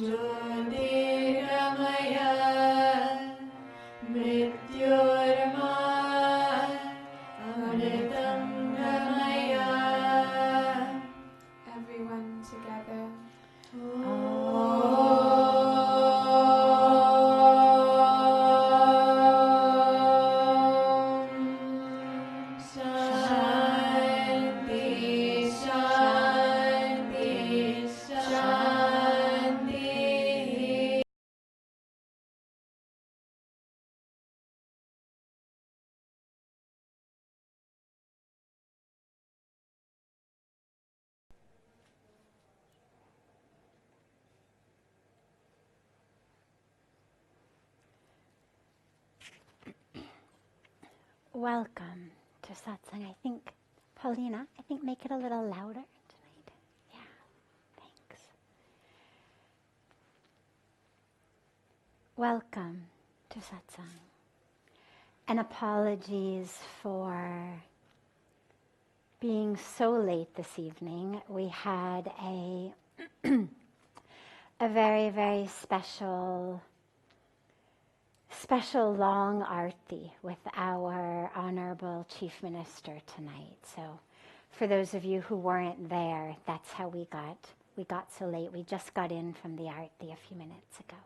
Everyone together. Welcome to satsang. I think, Paulina, make it a little louder tonight. Yeah, thanks. Welcome to satsang. And apologies for being so late this evening. We had a very, very special long arti with our Honorable Chief Minister tonight. So for those of you who weren't there, that's how we got so late. We just got in from the arti a few minutes ago.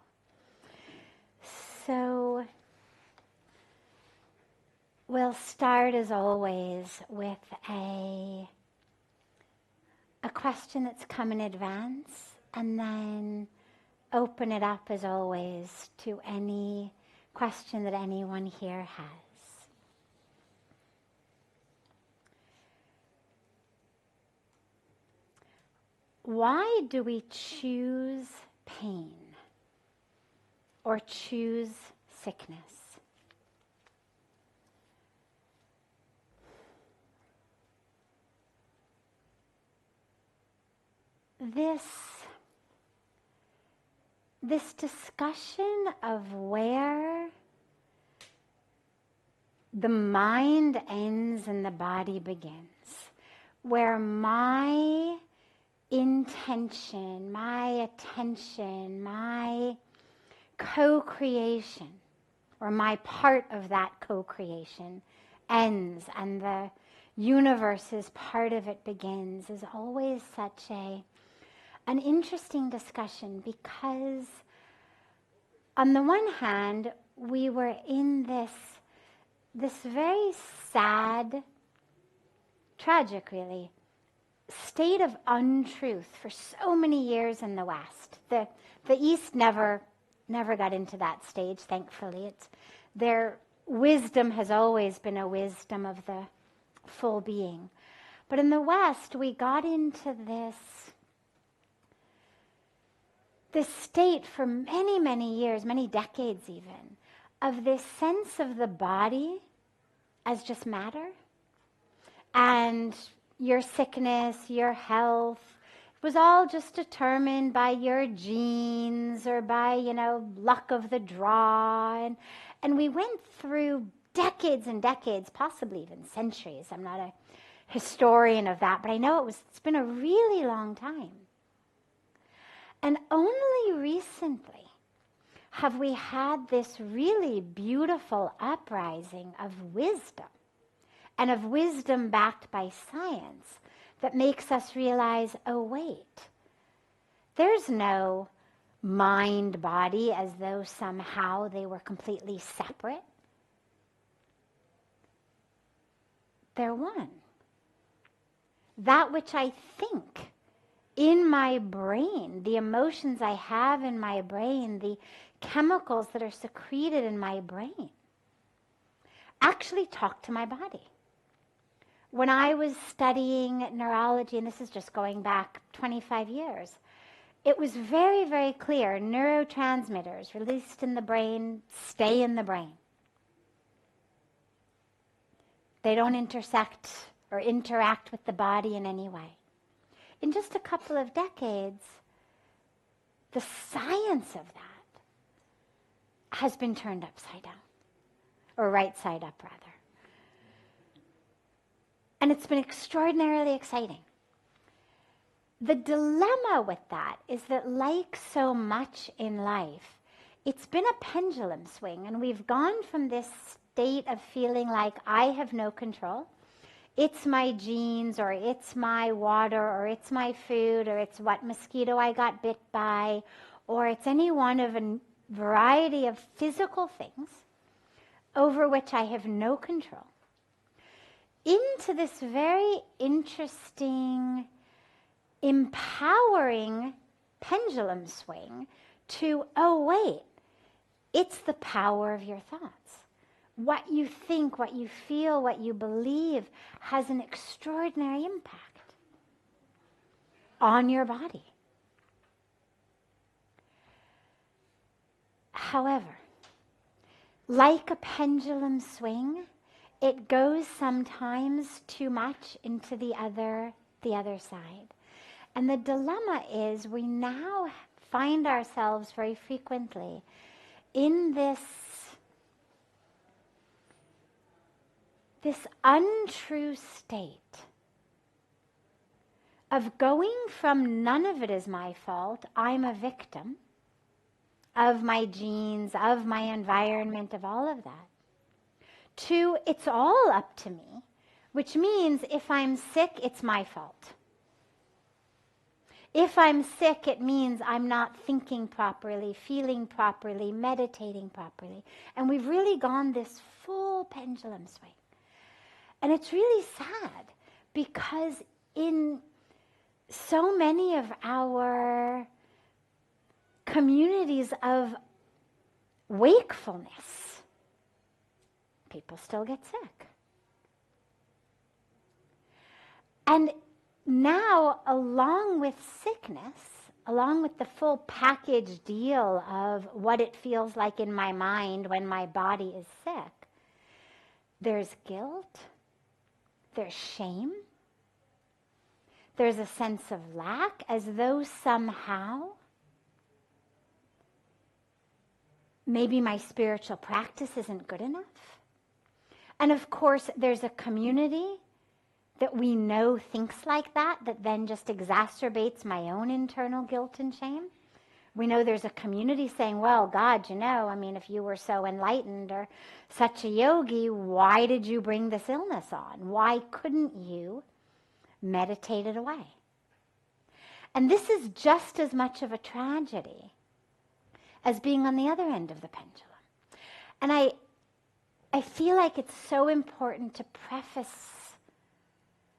So we'll start as always with a question that's come in advance, and then open it up as always to any question that anyone here has. Why do we choose pain or choose sickness? This discussion of where the mind ends and the body begins, where my intention, my attention, my co-creation, or my part of that co-creation ends and the universe's part of it begins, is always such an interesting discussion, because on the one hand, we were in this very sad, tragic really, state of untruth for so many years in the West. The East never got into that stage, thankfully. Their wisdom has always been a wisdom of the full being. But in the West, we got into this state for many, many years, many decades even, of this sense of the body as just matter. And your sickness, your health, was all just determined by your genes or by, luck of the draw. And we went through decades and decades, possibly even centuries. I'm not a historian of that, but I know it's been a really long time. And only recently have we had this really beautiful uprising of wisdom, and of wisdom backed by science, that makes us realize, oh wait, there's no mind-body as though somehow they were completely separate. They're one. That which I think in my brain, the emotions I have in my brain, the chemicals that are secreted in my brain, actually talk to my body. When I was studying neurology, and this is just going back 25 years, it was very, very clear neurotransmitters released in the brain stay in the brain. They don't intersect or interact with the body in any way. In just a couple of decades, the science of that has been turned upside down, or right side up rather. And it's been extraordinarily exciting. the dilemma with that is that, like so much in life, it's been a pendulum swing, and we've gone from this state of feeling like I have no control. It's my genes, or it's my water, or it's my food, or it's what mosquito I got bit by, or it's any one of a variety of physical things over which I have no control, into this very interesting, empowering pendulum swing to, oh wait, it's the power of your thoughts. What you think, what you feel, what you believe has an extraordinary impact on your body. However, like a pendulum swing, it goes sometimes too much into the other side. And the dilemma is we now find ourselves very frequently in this untrue state of going from none of it is my fault, I'm a victim of my genes, of my environment, of all of that, to it's all up to me, which means if I'm sick, it's my fault. If I'm sick, it means I'm not thinking properly, feeling properly, meditating properly. And we've really gone this full pendulum swing. And it's really sad because in so many of our communities of wakefulness, people still get sick. And now, along with sickness, along with the full package deal of what it feels like in my mind when my body is sick, there's guilt, there's shame, there's a sense of lack, as though somehow maybe my spiritual practice isn't good enough. And of course, there's a community that we know thinks like that then just exacerbates my own internal guilt and shame. We know there's a community saying, well, God, if you were so enlightened or such a yogi, why did you bring this illness on? Why couldn't you meditate it away? And this is just as much of a tragedy as being on the other end of the pendulum. And I feel like it's so important to preface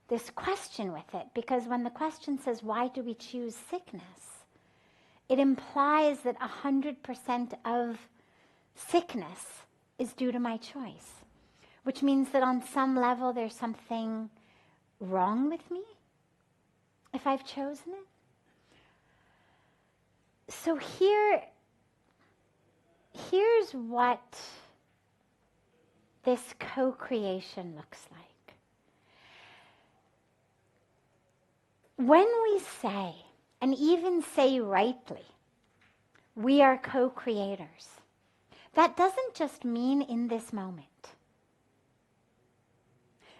this question with it, because when the question says, why do we choose sickness? It implies that 100% of sickness is due to my choice, which means that on some level there's something wrong with me if I've chosen it. So here's what this co-creation looks like. When we say, and even say rightly, we are co-creators, that doesn't just mean in this moment.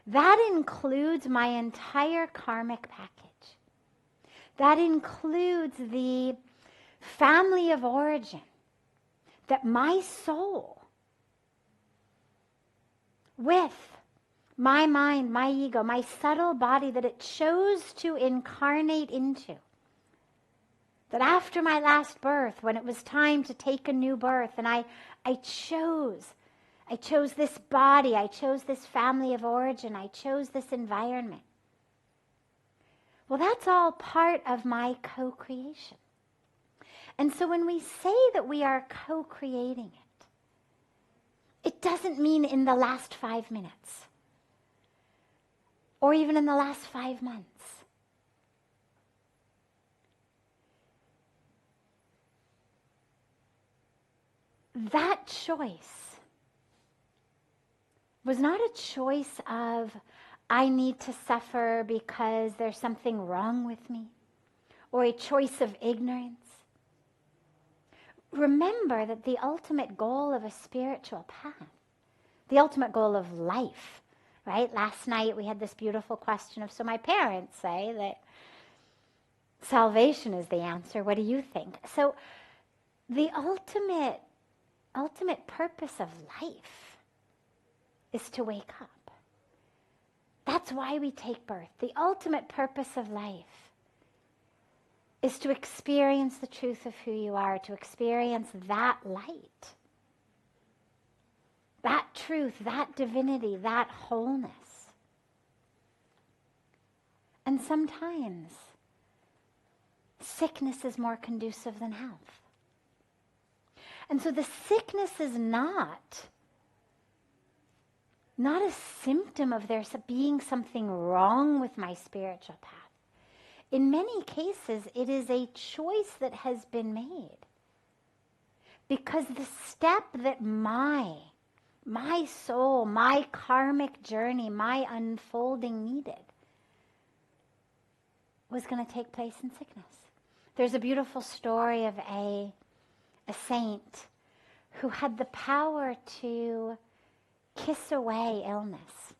That includes my entire karmic package. That includes the family of origin that my soul, with my mind, my ego, my subtle body that it chose to incarnate into, that after my last birth, when it was time to take a new birth, and I chose this body, I chose this family of origin, I chose this environment. Well, that's all part of my co-creation. And so when we say that we are co-creating it doesn't mean in the last 5 minutes, or even in the last 5 months. That choice was not a choice of, I need to suffer because there's something wrong with me, or a choice of ignorance. Remember that the ultimate goal of a spiritual path, the ultimate goal of life, right? Last night we had this beautiful question of, so my parents say that salvation is the answer. What do you think? So the ultimate purpose of life is to wake up. That's why we take birth. The ultimate purpose of life is to experience the truth of who you are, to experience that light, that truth, that divinity, that wholeness. And sometimes sickness is more conducive than health. And so the sickness is not a symptom of there being something wrong with my spiritual path. In many cases, it is a choice that has been made. Because the step that my soul, my karmic journey, my unfolding needed was going to take place in sickness. There's a beautiful story of a saint who had the power to kiss away illness.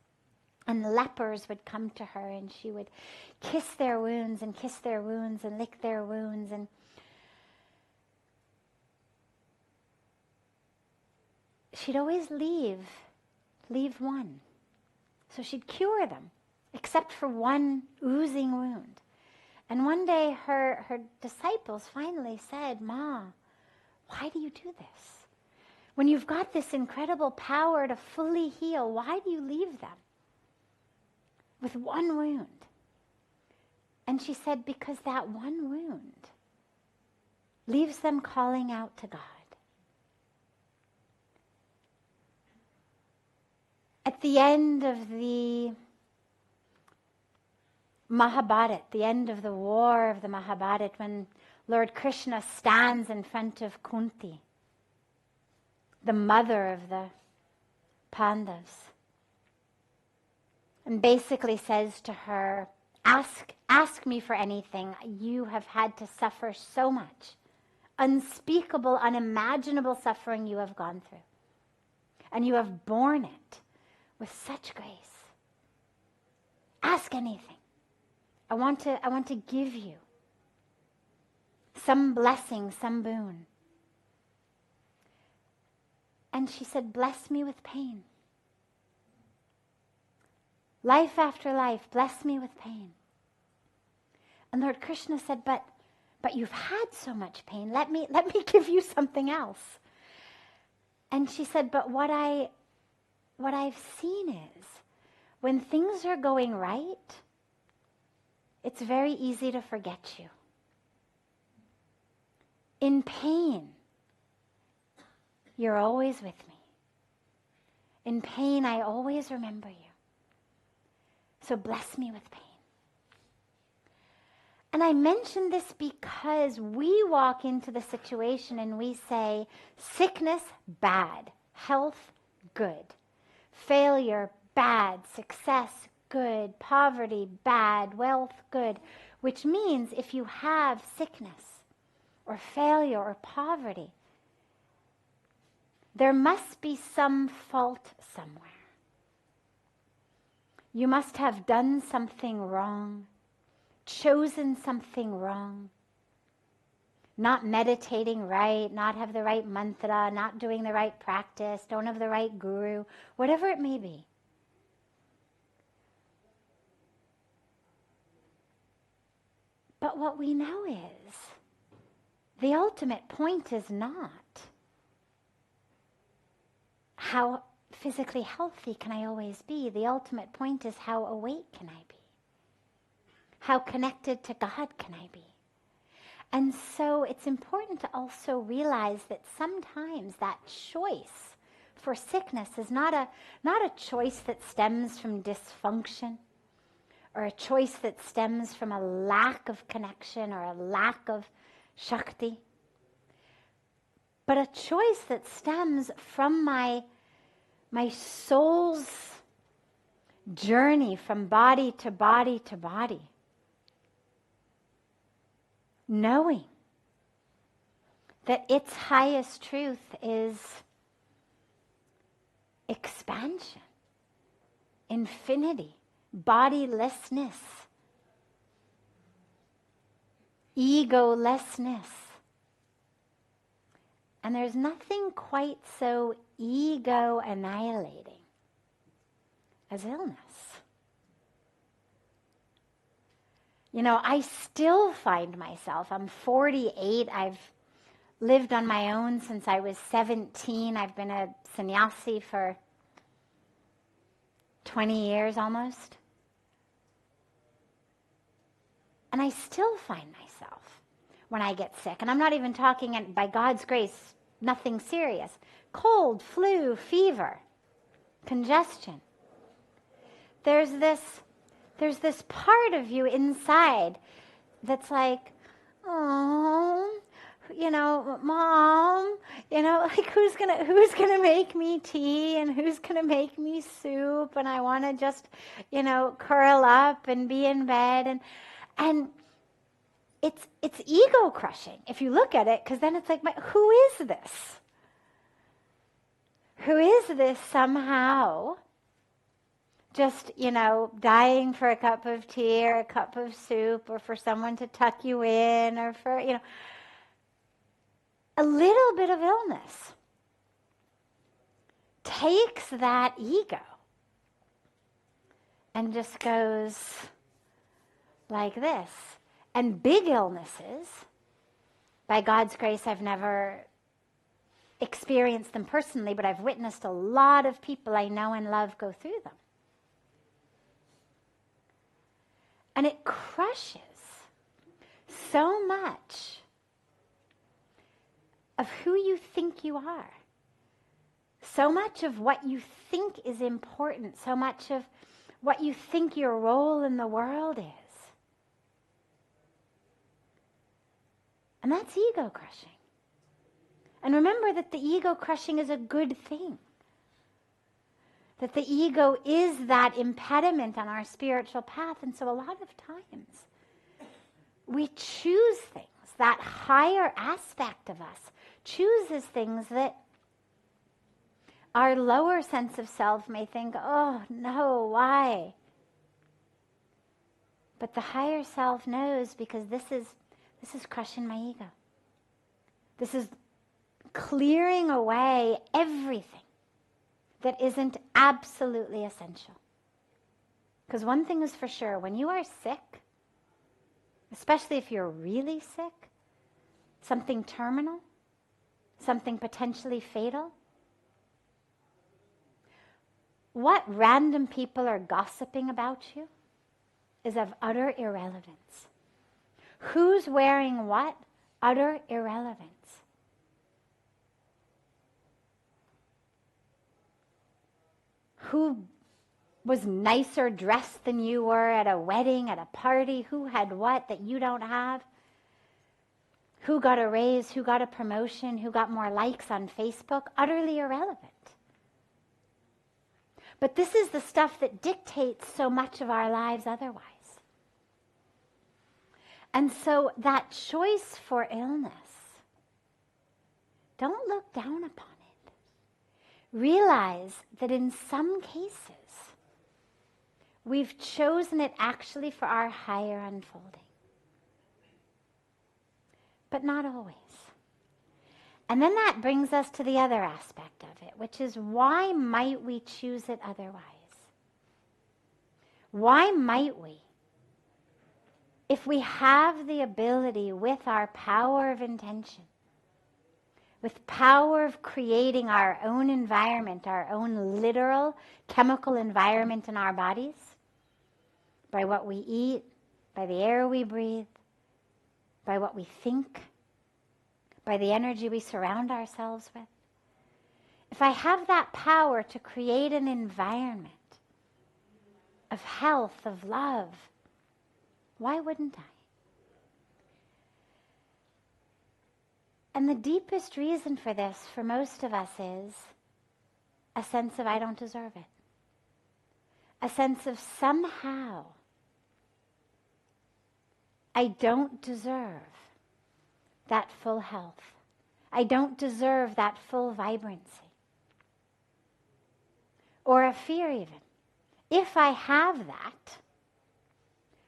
And lepers would come to her and she would kiss their wounds and lick their wounds. And she'd always leave one. So she'd cure them, except for one oozing wound. And one day her disciples finally said, "Ma, why do you do this? When you've got this incredible power to fully heal, why do you leave them with one wound?" And she said, "Because that one wound leaves them calling out to God." At the end of the Mahabharat, the end of the war of the Mahabharat, when Lord Krishna stands in front of Kunti, the mother of the Pandavas, and basically says to her, ask me for anything. You have had to suffer so much. Unspeakable, unimaginable suffering you have gone through. And you have borne it with such grace. Ask anything. I want to give you some blessing, some boon. And she said, "Bless me with pain. Life after life, bless me with pain." And Lord Krishna said, but you've had so much pain. Let me give you something else. And she said, "But what I've seen is when things are going right, it's very easy to forget you. In pain, you're always with me. In pain, I always remember you. So bless me with pain." And I mention this because we walk into the situation and we say, sickness, bad. Health, good. Failure, bad. Success, good. Poverty, bad. Wealth, good. Which means if you have sickness or failure or poverty, there must be some fault somewhere. You must have done something wrong, chosen something wrong, not meditating right, not have the right mantra, not doing the right practice, don't have the right guru, whatever it may be. But what we know is the ultimate point is not how physically healthy can I always be. The ultimate point is how awake can I be? How connected to God can I be? And so it's important to also realize that sometimes that choice for sickness is not a choice that stems from dysfunction or a choice that stems from a lack of connection or a lack of Shakti, but a choice that stems from my soul's journey from body to body to body, knowing that its highest truth is expansion, infinity, bodilessness. egolessness. And there's nothing quite so ego annihilating as illness. You know, I still find myself, I'm 48, I've lived on my own since I was 17. I've been a sannyasi for 20 years almost. And I still find myself when I get sick, and I'm not even talking, and by God's grace, nothing serious. Cold, flu, fever, congestion. There's this part of you inside that's like, oh, you know, Mom, you know, like who's gonna make me tea and who's gonna make me soup, and I want to just, you know, curl up and be in bed, and it's ego crushing if you look at it, because then it's like, who is this? Who is this somehow just, you know, dying for a cup of tea or a cup of soup, or for someone to tuck you in, or for, you know, a little bit of illness takes that ego and just goes like this. And big illnesses, by God's grace, I've never experienced them personally, but I've witnessed a lot of people I know and love go through them. And it crushes so much of who you think you are, so much of what you think is important, so much of what you think your role in the world is. And that's ego crushing. And remember that the ego crushing is a good thing. That the ego is that impediment on our spiritual path. And so a lot of times we choose things, that higher aspect of us chooses things that our lower sense of self may think, oh no, why? But the higher self knows, because this is crushing my ego. This is clearing away everything that isn't absolutely essential. Because one thing is for sure, when you are sick, especially if you're really sick, something terminal, something potentially fatal, what random people are gossiping about you is of utter irrelevance. Who's wearing what? Utter irrelevance. Who was nicer dressed than you were at a wedding, at a party? Who had what that you don't have? Who got a raise? Who got a promotion? Who got more likes on Facebook? Utterly irrelevant. But this is the stuff that dictates so much of our lives otherwise. And so that choice for illness, don't look down upon it. Realize that in some cases, we've chosen it actually for our higher unfolding. But not always. And then that brings us to the other aspect of it, which is, why might we choose it otherwise? Why might we? If we have the ability, with our power of intention, with power of creating our own environment, our own literal chemical environment in our bodies, by what we eat, by the air we breathe, by what we think, by the energy we surround ourselves with. If I have that power to create an environment of health, of love, why wouldn't I? And the deepest reason for this, for most of us, is a sense of I don't deserve it. A sense of somehow I don't deserve that full health. I don't deserve that full vibrancy. Or a fear even. If I have that,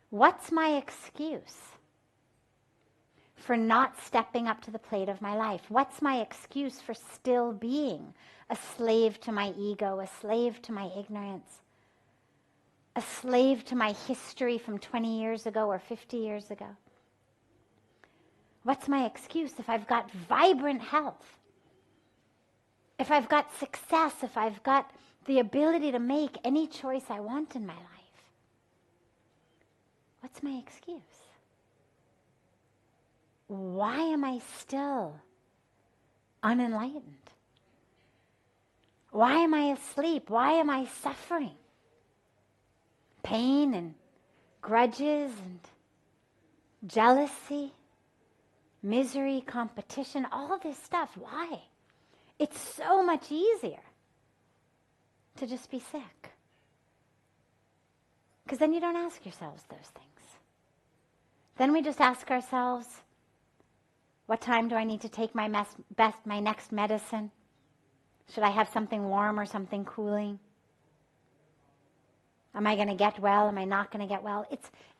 what's my excuse for not stepping up to the plate of my life? What's my excuse for still being a slave to my ego, a slave to my ignorance, a slave to my history from 20 years ago or 50 years ago? What's my excuse if I've got vibrant health? If I've got success, if I've got the ability to make any choice I want in my life? What's my excuse? Why am I still unenlightened? Why am I asleep? Why am I suffering? Pain and grudges and jealousy, misery, competition, all this stuff. Why? It's so much easier to just be sick. Because then you don't ask yourselves those things. Then we just ask ourselves, what time do I need to take my next medicine? Should I have something warm or something cooling? Am I going to get well? Am I not going to get well?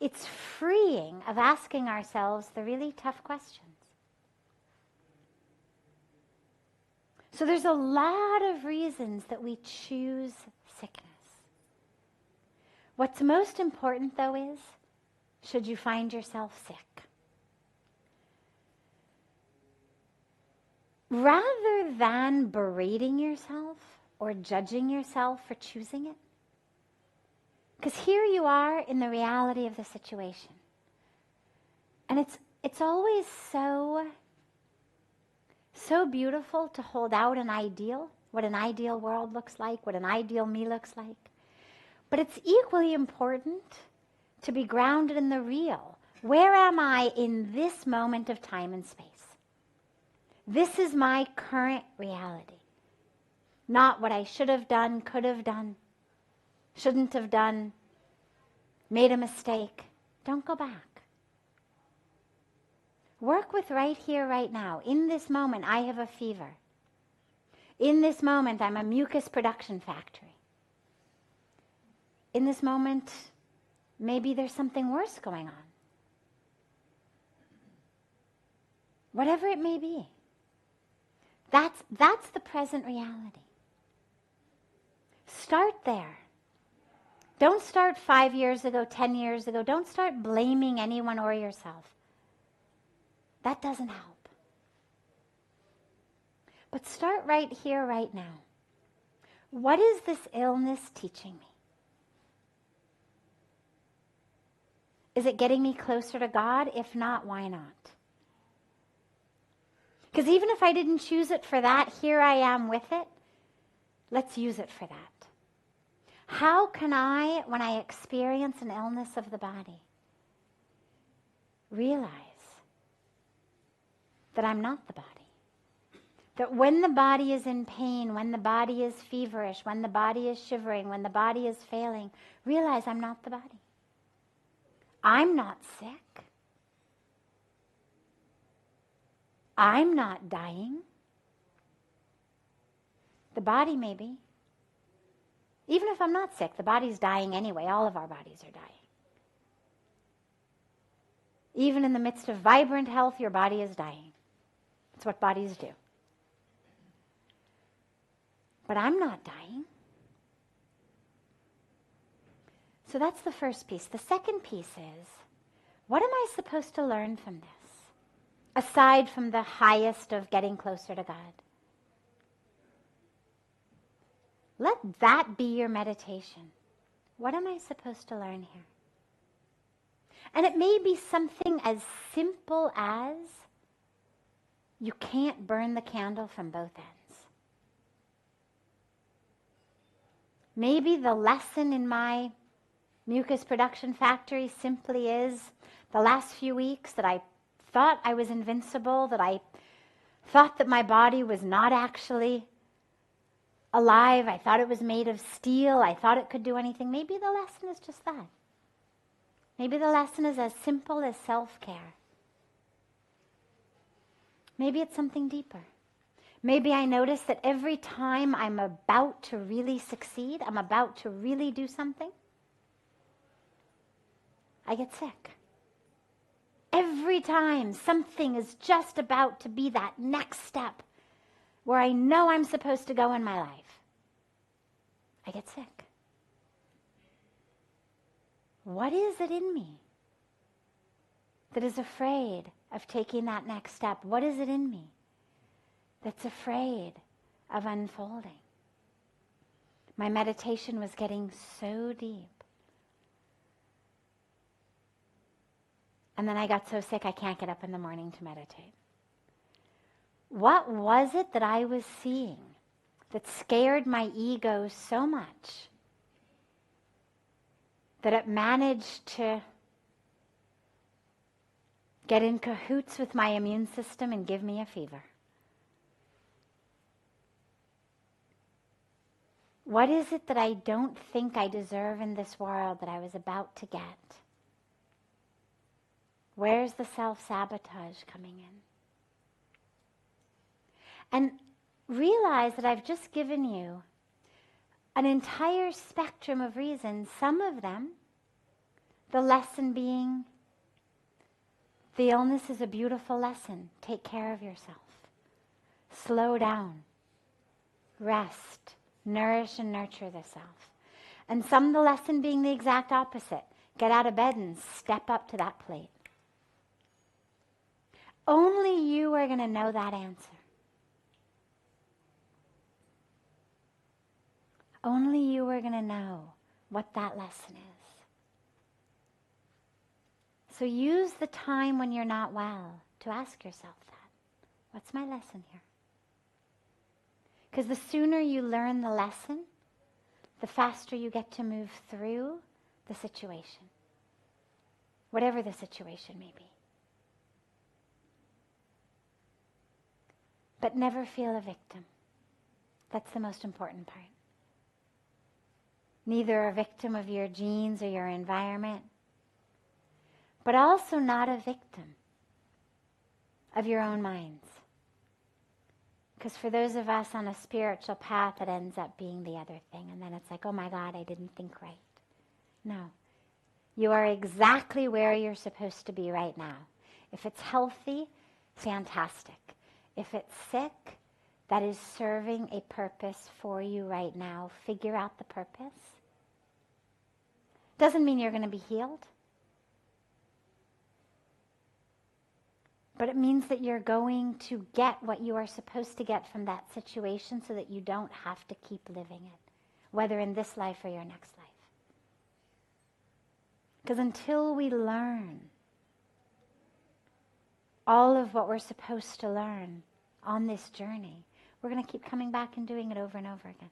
It's freeing of asking ourselves the really tough questions. So there's a lot of reasons that we choose sickness. What's most important, though, is should you find yourself sick, rather than berating yourself or judging yourself for choosing it, because here you are in the reality of the situation. And it's always so beautiful to hold out an ideal, what an ideal world looks like, what an ideal me looks like. But it's equally important to be grounded in the real. Where am I in this moment of time and space? This is my current reality. Not what I should have done, could have done, shouldn't have done, made a mistake. Don't go back. Work with right here, right now. In this moment, I have a fever. In this moment, I'm a mucus production factory. In this moment, maybe there's something worse going on. Whatever it may be. That's the present reality. Start there. Don't start 5 years ago, 10 years ago. Don't start blaming anyone or yourself. That doesn't help. But start right here, right now. What is this illness teaching me? Is it getting me closer to God? If not, why not? Because even if I didn't choose it for that, here I am with it. Let's use it for that. How can I, when I experience an illness of the body, realize that I'm not the body? That when the body is in pain, when the body is feverish, when the body is shivering, when the body is failing, realize I'm not the body. I'm not sick. I'm not dying. The body may be. Even if I'm not sick, the body's dying anyway. All of our bodies are dying. Even in the midst of vibrant health, your body is dying. It's what bodies do. But I'm not dying. So that's the first piece. The second piece is, what am I supposed to learn from this? Aside from the highest of getting closer to God. Let that be your meditation. What am I supposed to learn here? And it may be something as simple as you can't burn the candle from both ends. Maybe the lesson in my mucus production factory simply is the last few weeks that I thought I was invincible, that I thought that my body was not actually alive. I thought it was made of steel. I thought it could do anything. Maybe the lesson is just that. Maybe the lesson is as simple as self-care. Maybe it's something deeper. Maybe I notice that every time I'm about to really succeed, I'm about to really do something, I get sick. Every time something is just about to be that next step where I know I'm supposed to go in my life, I get sick. What is it in me that is afraid of taking that next step? What is it in me that's afraid of unfolding? My meditation was getting so deep. And then I got so sick I can't get up in the morning to meditate. What was it that I was seeing that scared my ego so much that it managed to get in cahoots with my immune system and give me a fever? What is it that I don't think I deserve in this world that I was about to get? Where's the self-sabotage coming in? And realize that I've just given you an entire spectrum of reasons, some of them, the lesson being, the illness is a beautiful lesson. Take care of yourself. Slow down. Rest. Nourish and nurture the self. And some, the lesson being the exact opposite. Get out of bed and step up to that plate. Only you are going to know that answer. Only you are going to know what that lesson is. So use the time when you're not well to ask yourself that. What's my lesson here? Because the sooner you learn the lesson, the faster you get to move through the situation. Whatever the situation may be. But never feel a victim. That's the most important part. Neither a victim of your genes or your environment, but also not a victim of your own minds. Because for those of us on a spiritual path, it ends up being the other thing. And then it's like, oh my God, I didn't think right. No. You are exactly where you're supposed to be right now. If it's healthy, fantastic. If it's sick, that is serving a purpose for you right now. Figure out the purpose. Doesn't mean you're going to be healed. But it means that you're going to get what you are supposed to get from that situation so that you don't have to keep living it, whether in this life or your next life. Because until we learn all of what we're supposed to learn on this journey, we're going to keep coming back and doing it over and over again.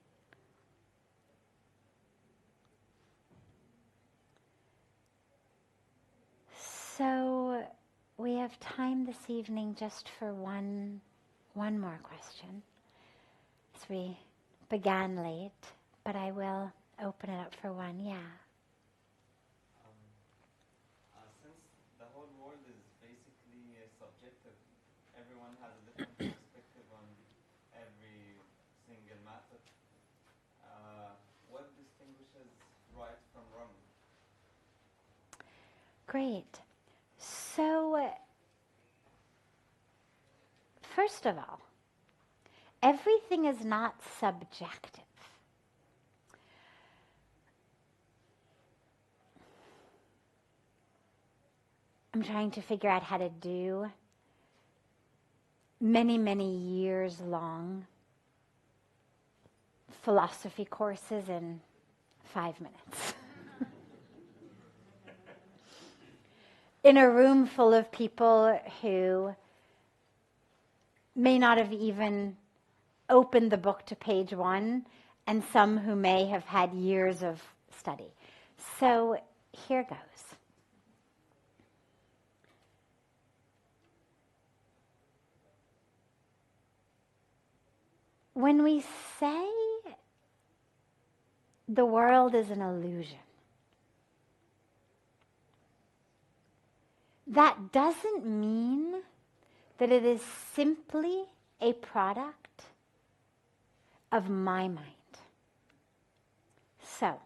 So we have time this evening just for one more question. As we began late, but I will open it up for one. Yeah. Since the whole world is basically subjective, everyone has a different perspective on every single matter. What distinguishes right from wrong? Great. So, first of all, everything is not subjective. I'm trying to figure out how to do many, many years long philosophy courses in 5 minutes. In a room full of people who may not have even opened the book to page 1, and some who may have had years of study. So here goes. When we say the world is an illusion, that doesn't mean that it is simply a product of my mind. So,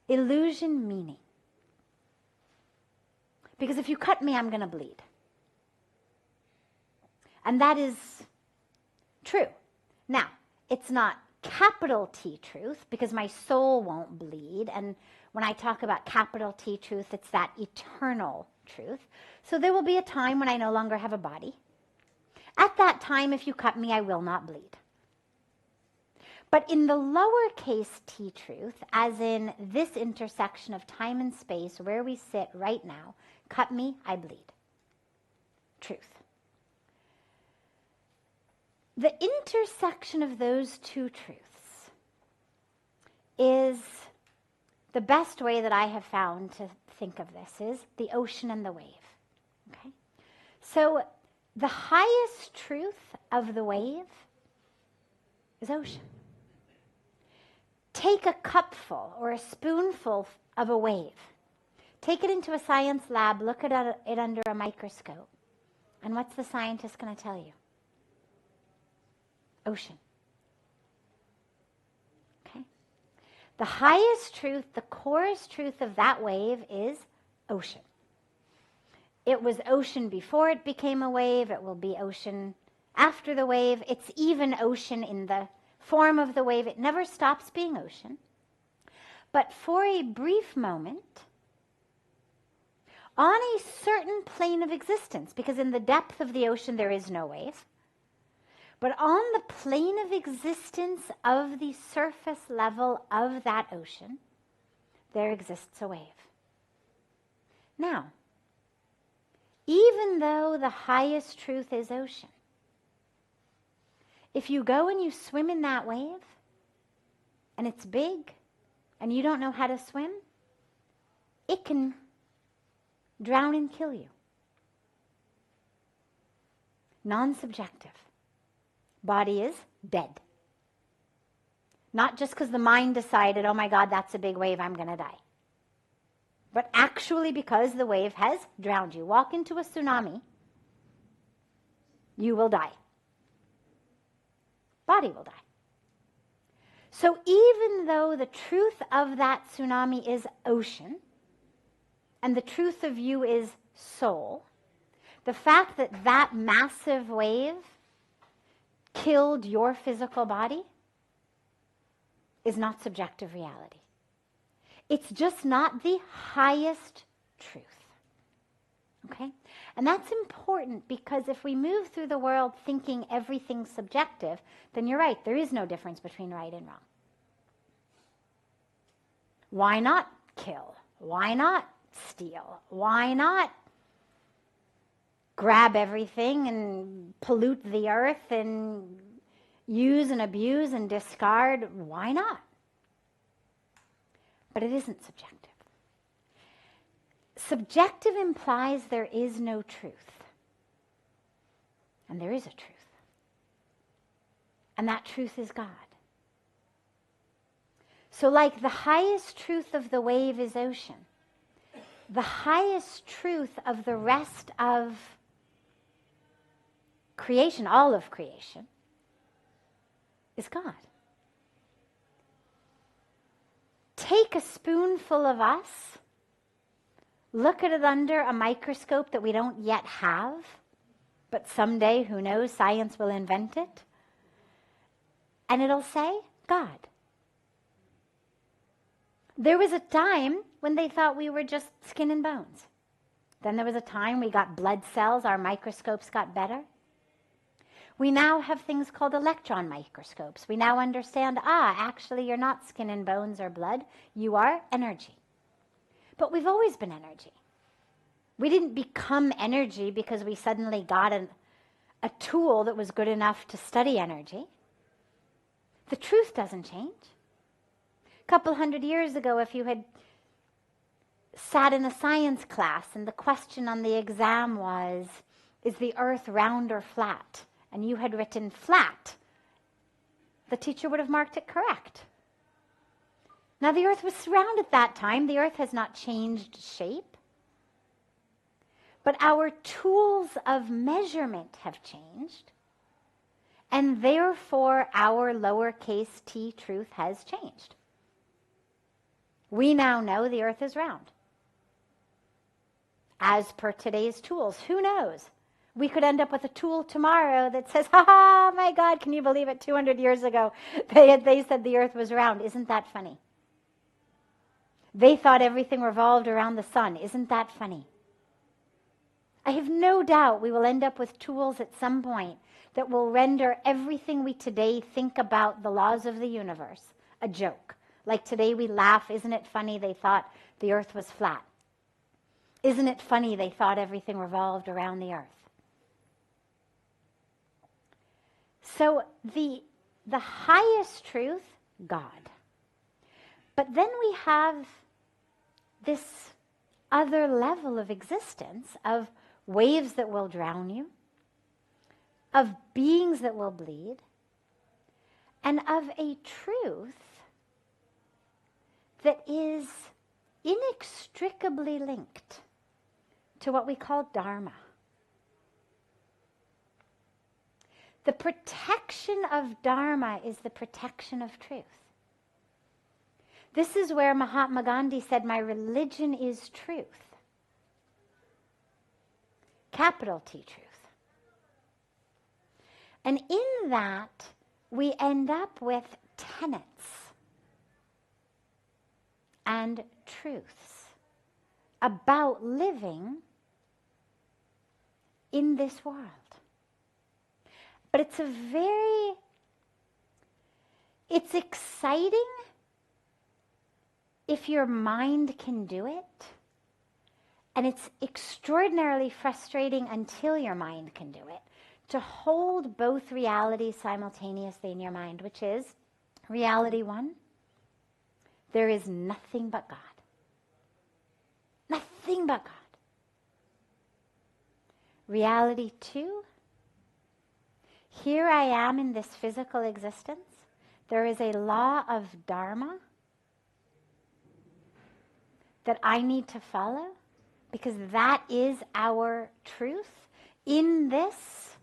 illusion meaning. Because if you cut me, I'm going to bleed. And that is true. Now, it's not capital T truth, because my soul won't bleed. And when I talk about capital T truth, it's that eternal truth. So there will be a time when I no longer have a body. At that time, if you cut me, I will not bleed. But in the lowercase t truth, as in this intersection of time and space where we sit right now, cut me, I bleed. Truth. The intersection of those two truths is the best way that I have found to think of this is the ocean and the wave. Okay? So the highest truth of the wave is ocean. Take a cupful or a spoonful of a wave. Take it into a science lab, look at it under a microscope. And what's the scientist going to tell you? Ocean. Okay? The highest truth, the corest truth of that wave is ocean. It was ocean before it became a wave. It will be ocean after the wave. It's even ocean in the form of the wave. It never stops being ocean. But for a brief moment, on a certain plane of existence, because in the depth of the ocean there is no wave, but on the plane of existence of the surface level of that ocean, there exists a wave. Now, even though the highest truth is ocean, if you go and you swim in that wave, and it's big, and you don't know how to swim, it can drown and kill you. Non-subjective. Body is dead. Not just because the mind decided, oh my God, that's a big wave, I'm going to die. But actually because the wave has drowned you. Walk into a tsunami, you will die. Body will die. So even though the truth of that tsunami is ocean, and the truth of you is soul, the fact that that massive wave killed your physical body is not subjective reality. It's just not the highest truth. Okay? And that's important because if we move through the world thinking everything's subjective, then you're right, there is no difference between right and wrong. Why not kill? Why not steal? Why not grab everything and pollute the earth and use and abuse and discard? Why not? But it isn't subjective. Subjective implies there is no truth. And there is a truth. And that truth is God. So like the highest truth of the wave is ocean, the highest truth of the rest of creation, all of creation, is God. Take a spoonful of us, look at it under a microscope that we don't yet have, but someday, who knows, science will invent it, and it'll say, God. There was a time when they thought we were just skin and bones. Then there was a time we got blood cells, our microscopes got better. We now have things called electron microscopes. We now understand, actually you're not skin and bones or blood, you are energy. But we've always been energy. We didn't become energy because we suddenly got a tool that was good enough to study energy. The truth doesn't change. A couple hundred years ago, if you had sat in a science class and the question on the exam was, is the earth round or flat? And you had written flat, the teacher would have marked it correct. Now the earth was round at that time. The earth has not changed shape. But our tools of measurement have changed. And therefore our lowercase t truth has changed. We now know the earth is round. as per today's tools. Who knows? We could end up with a tool tomorrow that says, ha ha, my God, can you believe it? 200 years ago, they said the earth was round. Isn't that funny? They thought everything revolved around the sun. Isn't that funny? I have no doubt we will end up with tools at some point that will render everything we today think about the laws of the universe a joke. Like today we laugh, isn't it funny they thought the earth was flat? Isn't it funny they thought everything revolved around the earth? So the highest truth, God. But then we have this other level of existence of waves that will drown you, of beings that will bleed, and of a truth that is inextricably linked to what we call Dharma. The protection of Dharma is the protection of truth. This is where Mahatma Gandhi said, my religion is truth. Capital T, truth. And in that, we end up with tenets and truths about living in this world. But it's exciting if your mind can do it, and it's extraordinarily frustrating until your mind can do it, to hold both realities simultaneously in your mind, which is reality one, there is nothing but God. Nothing but God. Reality two, here I am in this physical existence. There is a law of Dharma that I need to follow, because that is our truth in this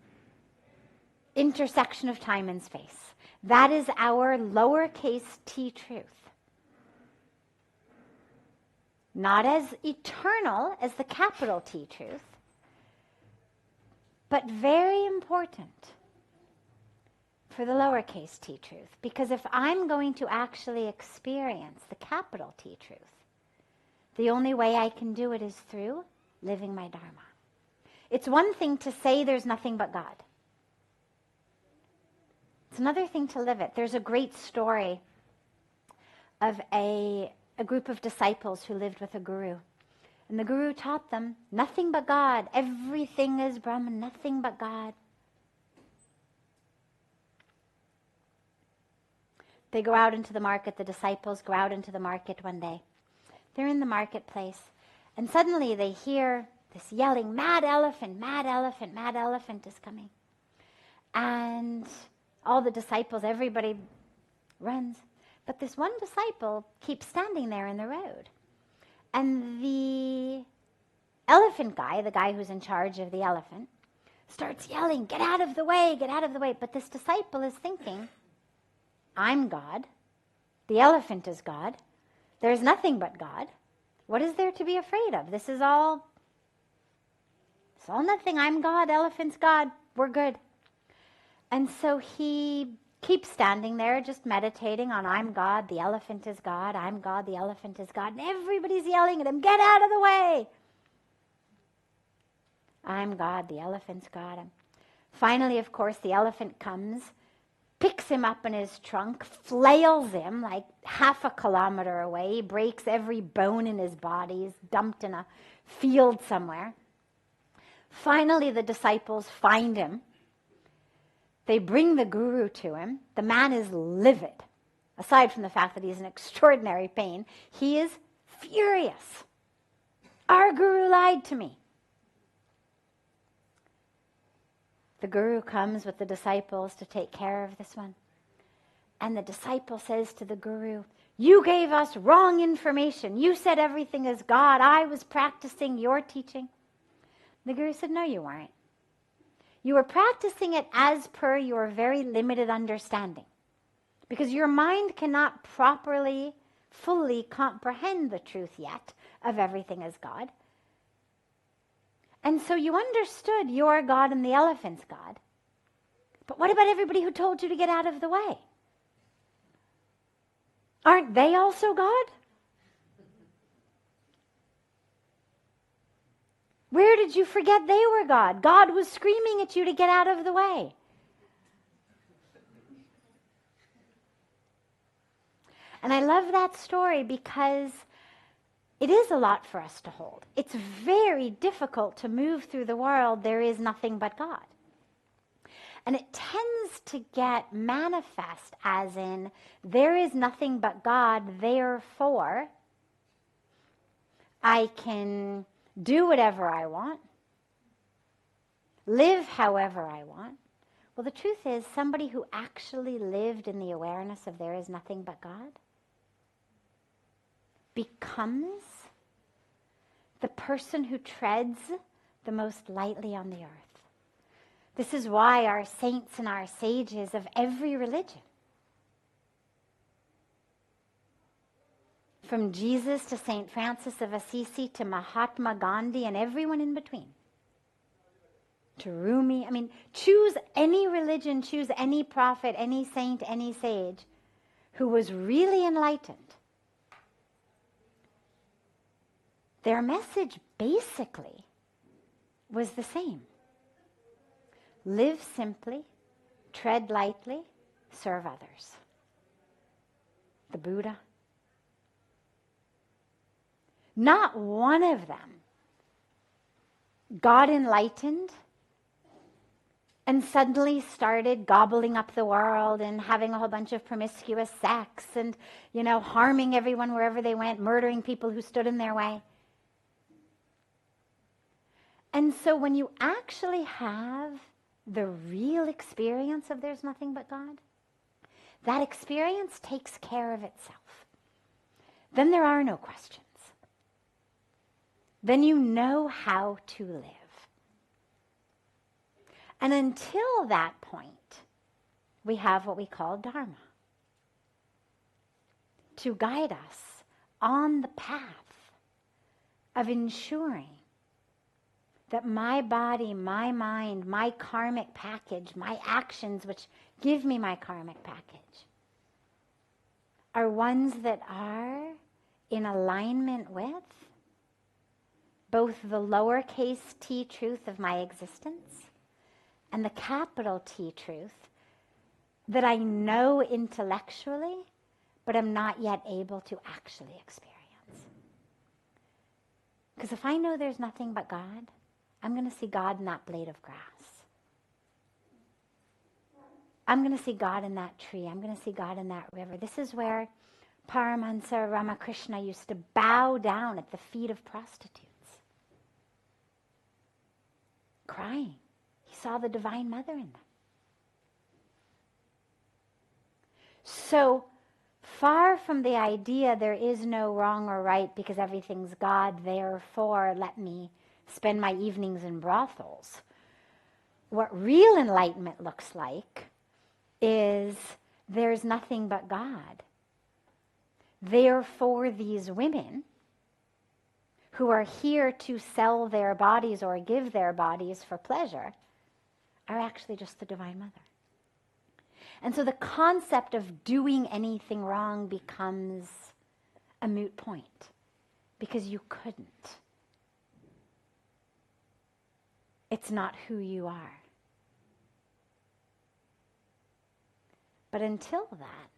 intersection of time and space. That is our lowercase t truth. Not as eternal as the capital T truth, but very important for the lowercase t truth. Because if I'm going to actually experience the capital T truth, the only way I can do it is through living my Dharma. It's one thing to say there's nothing but God. It's another thing to live it. There's a great story of a group of disciples who lived with a guru. And the guru taught them nothing but God. Everything is Brahman, nothing but God. They go out into the market, the disciples go out into the market one day. They're in the marketplace, and suddenly they hear this yelling, mad elephant, mad elephant, mad elephant is coming. And all the disciples, everybody runs. But this one disciple keeps standing there in the road. And the elephant guy, the guy who's in charge of the elephant, starts yelling, get out of the way, get out of the way. But this disciple is thinking, I'm God. The elephant is God. There's nothing but God. What is there to be afraid of? It's all nothing. I'm God, elephant's God. We're good. And so he keeps standing there just meditating on I'm God, the elephant is God, I'm God, the elephant is God. And everybody's yelling at him, get out of the way. I'm God, the elephant's God. And finally, of course, the elephant comes, picks him up in his trunk, flails him like half a kilometer away, breaks every bone in his body, he's dumped in a field somewhere. Finally, the disciples find him. They bring the guru to him. The man is livid. Aside from the fact that he's in extraordinary pain, he is furious. Our guru lied to me. The guru comes with the disciples to take care of this one. And the disciple says to the guru, you gave us wrong information. You said everything is God. I was practicing your teaching. The guru said, no, you weren't. You were practicing it as per your very limited understanding. Because your mind cannot properly, fully comprehend the truth yet of everything as God. And so you understood your God and the elephant's God. But what about everybody who told you to get out of the way? Aren't they also God? Where did you forget they were God? God was screaming at you to get out of the way. And I love that story because it is a lot for us to hold. It's very difficult to move through the world. There is nothing but God. And it tends to get manifest as in, there is nothing but God, therefore I can do whatever I want, live however I want. Well, the truth is, somebody who actually lived in the awareness of there is nothing but God becomes the person who treads the most lightly on the earth. This is why our saints and our sages of every religion, from Jesus to St. Francis of Assisi to Mahatma Gandhi and everyone in between, to Rumi, choose any religion, choose any prophet, any saint, any sage who was really enlightened. Their message basically was the same. Live simply, tread lightly, serve others. The Buddha. Not one of them got enlightened and suddenly started gobbling up the world and having a whole bunch of promiscuous sex and, harming everyone wherever they went, murdering people who stood in their way. And so when you actually have the real experience of there's nothing but God, that experience takes care of itself. Then there are no questions. Then you know how to live. And until that point, we have what we call Dharma to guide us on the path of ensuring that my body, my mind, my karmic package, my actions, which give me my karmic package, are ones that are in alignment with both the lowercase t truth of my existence and the capital T truth that I know intellectually, but am not yet able to actually experience. Because if I know there's nothing but God, I'm going to see God in that blade of grass. I'm going to see God in that tree. I'm going to see God in that river. This is where Paramahansa Ramakrishna used to bow down at the feet of prostitutes, crying. He saw the Divine Mother in them. So far from the idea there is no wrong or right because everything's God, therefore let me spend my evenings in brothels. What real enlightenment looks like is there's nothing but God. Therefore, these women who are here to sell their bodies or give their bodies for pleasure are actually just the Divine Mother. And so the concept of doing anything wrong becomes a moot point because you couldn't. It's not who you are. But until that,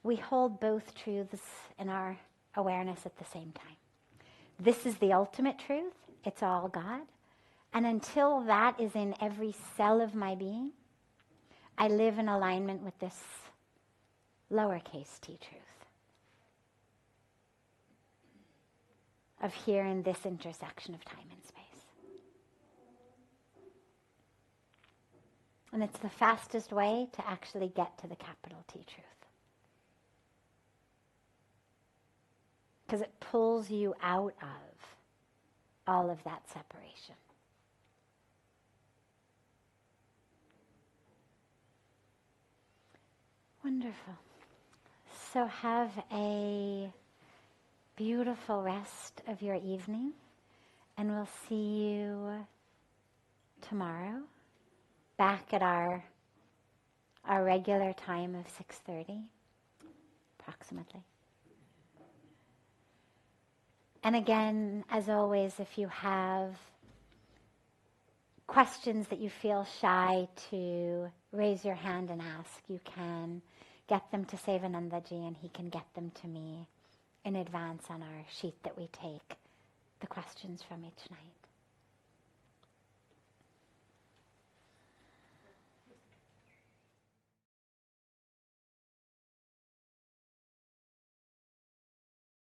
we hold both truths in our awareness at the same time. This is the ultimate truth. It's all God. And until that is in every cell of my being, I live in alignment with this lowercase t truth of here in this intersection of time and space. And it's the fastest way to actually get to the capital T truth. Because it pulls you out of all of that separation. Wonderful. So have a beautiful rest of your evening. And we'll see you tomorrow, back at our regular time of 6:30, approximately. And again, as always, if you have questions that you feel shy to raise your hand and ask, you can get them to Sevanandaji and he can get them to me in advance on our sheet that we take the questions from each night.